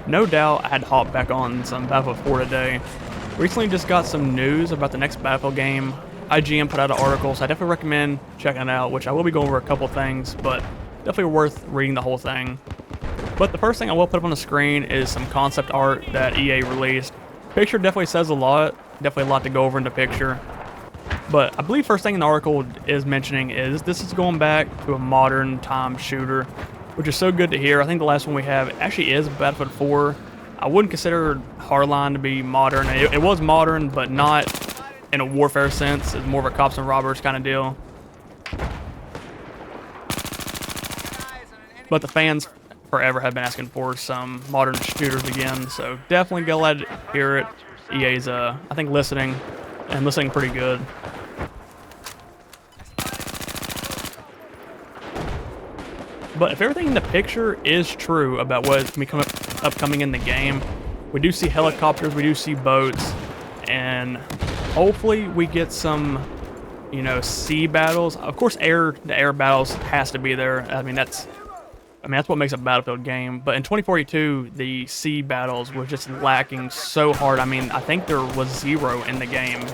no doubt I had to hop back on some Battlefield 4 today. Recently just got some news about the next Battlefield game. IGN put out an article, so I definitely recommend checking it out, which I will be going over a couple things, but definitely worth reading the whole thing. But the first thing I will put up on the screen is some concept art that EA released. Picture definitely says a lot, definitely a lot to go over in the picture. But I believe first thing in the article is mentioning is this is going back to a modern time shooter, which is so good to hear. I think the last one we have actually is Battlefield 4. I wouldn't consider Hardline to be modern. It was modern, but not in a warfare sense. It's more of a cops and robbers kind of deal. But the fans forever have been asking for some modern shooters again, so definitely glad to hear it. EA's, I think, listening, and listening pretty good. But if everything in the picture is true about what's going to be upcoming in the game, we do see helicopters, we do see boats, and hopefully we get some, you know, sea battles. Of course, the air battles has to be there. I mean, that's what makes a Battlefield game. But in 2042, the sea battles were just lacking so hard. I mean, I think there was 0 in the game.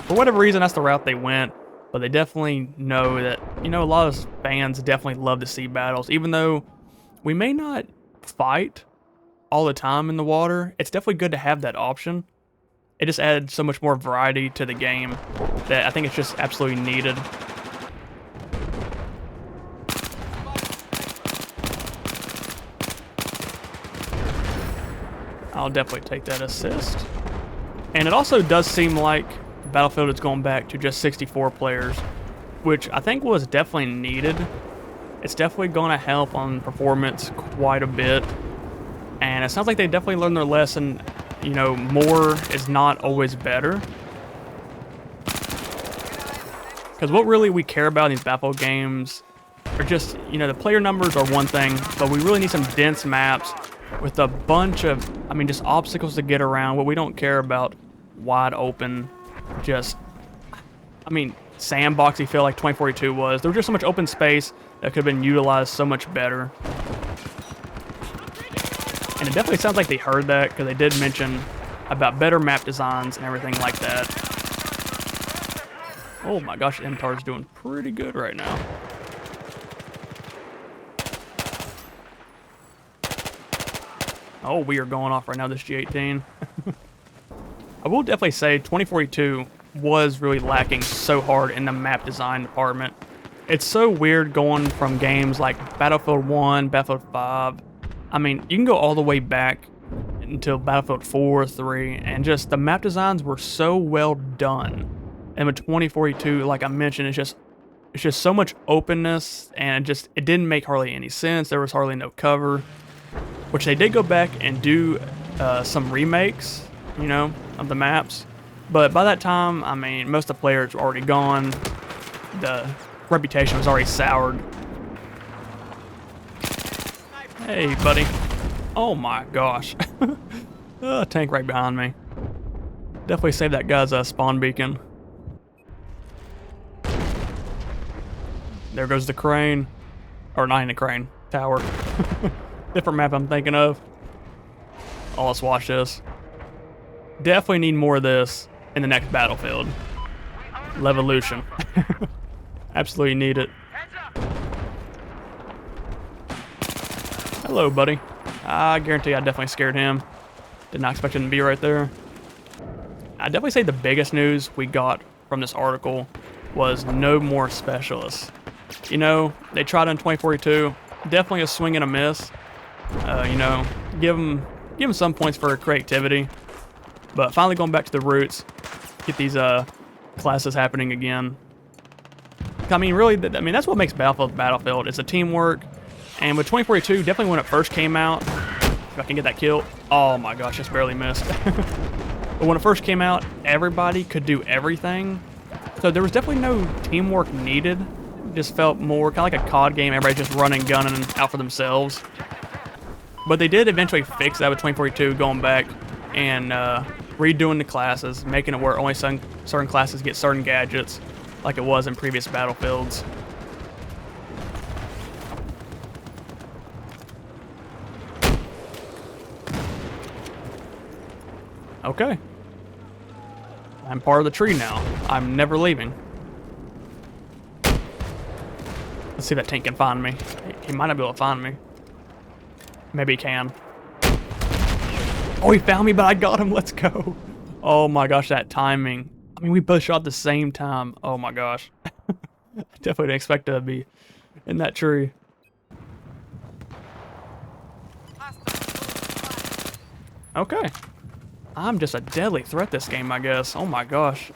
For whatever reason, that's the route they went. But they definitely know that, you know, a lot of fans definitely love the sea battles. Even though we may not fight all the time in the water, it's definitely good to have that option. It just adds so much more variety to the game that I think it's just absolutely needed. I'll definitely take that assist. And it also does seem like Battlefield is going back to just 64 players, which I think was definitely needed. It's definitely going to help on performance quite a bit. And it sounds like they definitely learned their lesson. You know, more is not always better. Because what really we care about in these Battlefield games are just, you know, the player numbers are one thing, but we really need some dense maps with a bunch of, I mean, just obstacles to get around. What we don't care about wide open, just, I mean, sandboxy feel like 2042 was. There was just so much open space that could have been utilized so much better. And it definitely sounds like they heard that, because they did mention about better map designs and everything like that. Oh my gosh, MTAR's doing pretty good right now. Oh, we are going off right now, this G18. I will definitely say 2042 was really lacking so hard in the map design department. It's so weird going from games like Battlefield 1, Battlefield 5. I mean, you can go all the way back until Battlefield 4, 3, and just the map designs were so well done. And with 2042, like I mentioned, it's just so much openness, and it didn't make hardly any sense. There was hardly no cover, which they did go back and do some remakes, you know, of the maps. But by that time, I mean, most of the players were already gone. The reputation was already soured. Hey, buddy. Oh my gosh. Tank right behind me. Definitely saved that guy's spawn beacon. There goes the crane. Or not in the crane. Tower. Different map I'm thinking of. Oh, let's watch this. Definitely need more of this in the next Battlefield. Levolution. Absolutely need it. Hello, buddy. I guarantee I definitely scared him. Did not expect him to be right there. I'd definitely say the biggest news we got from this article was no more specialists. You know, they tried in 2042. Definitely a swing and a miss. You know, give them some points for creativity. But finally going back to the roots, get these classes happening again. I mean, really, that's what makes Battlefield. It's a teamwork. And with 2042, definitely when it first came out, if I can get that kill. Oh my gosh, just barely missed. But when it first came out, everybody could do everything. So there was definitely no teamwork needed. It just felt more kind of like a COD game, everybody just running, gunning out for themselves. But they did eventually fix that with 2042, going back and redoing the classes, making it where only certain classes get certain gadgets, like it was in previous Battlefields. Okay. I'm part of the tree now. I'm never leaving. Let's see if that tank can find me. He might not be able to find me. Maybe he can. Oh, he found me, but I got him. Let's go. Oh my gosh, that timing. I mean, we both shot at the same time. Oh my gosh. I definitely didn't expect to be in that tree. Okay. I'm just a deadly threat this game, I guess. Oh my gosh.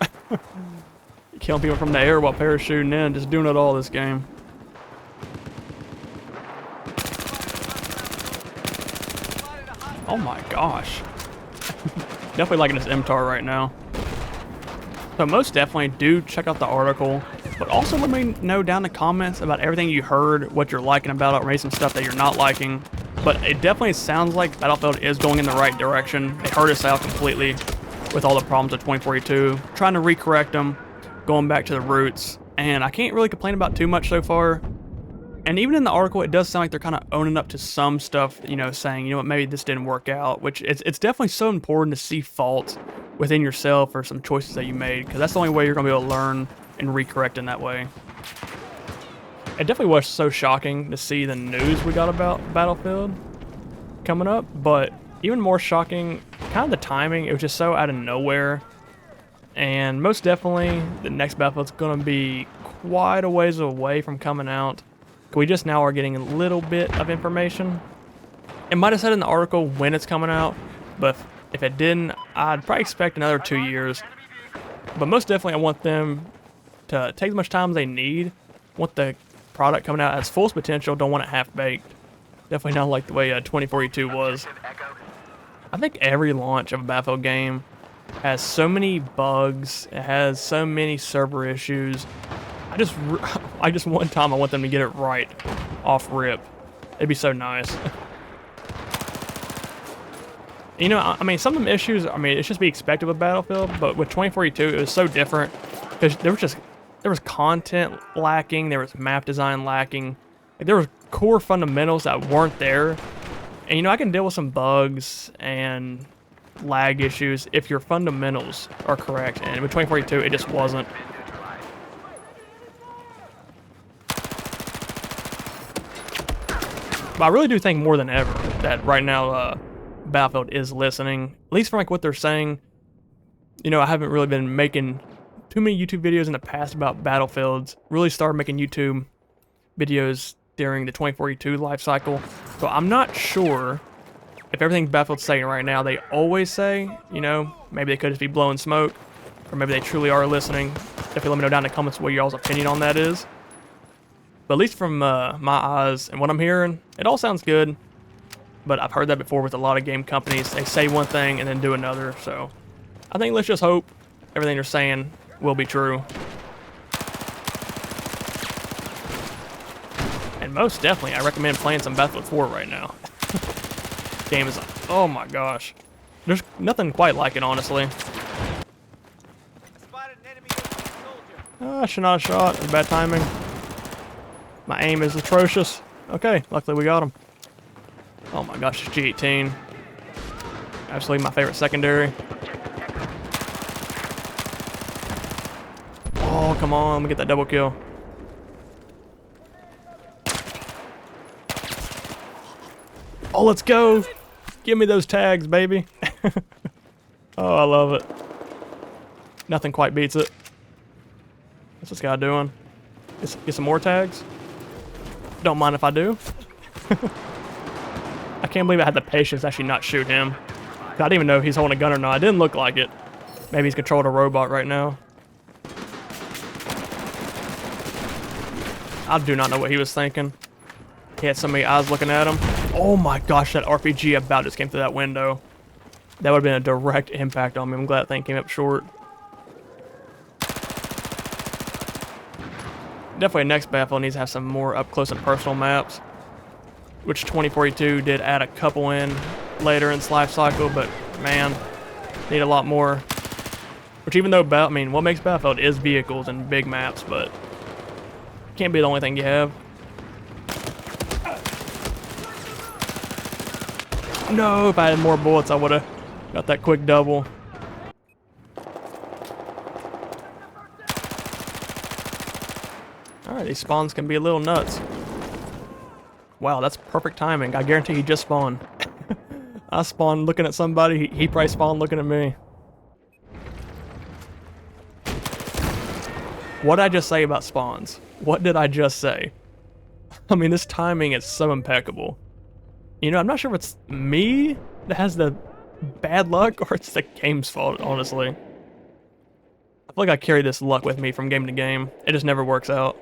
Killing people from the air while parachuting in, just doing it all this game. Oh my gosh. Definitely liking this MTAR right now. So most definitely do check out the article, but also let me know down in the comments about everything you heard, what you're liking about it, or maybe some stuff that you're not liking. But it definitely sounds like Battlefield is going in the right direction. They heard us out completely with all the problems of 2042, trying to recorrect them, going back to the roots, and I can't really complain about too much so far. And even in the article, it does sound like they're kind of owning up to some stuff, you know, saying, you know what, maybe this didn't work out, which it's definitely so important to see faults within yourself or some choices that you made, because that's the only way you're going to be able to learn and recorrect in that way. It definitely was so shocking to see the news we got about Battlefield coming up, but even more shocking, kind of the timing. It was just so out of nowhere. And most definitely, the next Battlefield's going to be quite a ways away from coming out. We just now are getting a little bit of information. It might have said in the article when it's coming out, but if it didn't, I'd probably expect another 2 years. But most definitely, I want them to take as much time as they need. Want the product coming out as full potential, don't want it half-baked. Definitely not like the way 2042 was. I think every launch of a Battlefield game has so many bugs, it has so many server issues. I just one time I want them to get it right off rip. It'd be so nice. You know, I mean, some of them issues, I mean, it's just be expected with Battlefield, but with 2042, it was so different because there was content lacking, there was map design lacking, like, there was core fundamentals that weren't there. And you know, I can deal with some bugs and lag issues if your fundamentals are correct, and with 2042, it just wasn't. But I really do think more than ever that right now Battlefield is listening, at least from like what they're saying. You know, I haven't really been making too many YouTube videos in the past about Battlefields. Really started making YouTube videos during the 2042 life cycle. So I'm not sure if everything Battlefield's saying right now, they always say, you know, maybe they could just be blowing smoke, or maybe they truly are listening. Definitely let me know down in the comments what y'all's opinion on that is. But at least from my eyes and what I'm hearing, it all sounds good. But I've heard that before with a lot of game companies. They say one thing and then do another. So I think let's just hope everything they're saying will be true. And most definitely, I recommend playing some Battlefield 4 right now. Game is, oh my gosh. There's nothing quite like it, honestly. I should not have shot. It was bad timing. My aim is atrocious. Okay, luckily we got him. Oh my gosh, it's G18. Absolutely my favorite secondary. Oh, come on, let me get that double kill. Oh, let's go. Give me those tags, baby. Oh, I love it. Nothing quite beats it. What's this guy doing? Get some more tags? Don't mind if I do. I can't believe I had the patience to actually not shoot him. I didn't even know if he's holding a gun or not. It didn't look like it. Maybe he's controlling a robot right now. I do not know what he was thinking. He had so many eyes looking at him. Oh my gosh, that RPG about just came through that window. That would have been a direct impact on me. I'm glad that thing came up short. Definitely next Battlefield needs to have some more up close and personal maps, which 2042 did add a couple in later in its life cycle, but man, need a lot more. Which even though, I mean, what makes Battlefield is vehicles and big maps, but can't be the only thing you have. No, if I had more bullets, I would have got that quick double. Alright, these spawns can be a little nuts. Wow, that's perfect timing. I guarantee he just spawned. I spawned looking at somebody, he probably spawned looking at me. What did I just say about spawns? What did I just say? I mean, this timing is so impeccable. You know, I'm not sure if it's me that has the bad luck or it's the game's fault, honestly. I feel like I carry this luck with me from game to game. It just never works out.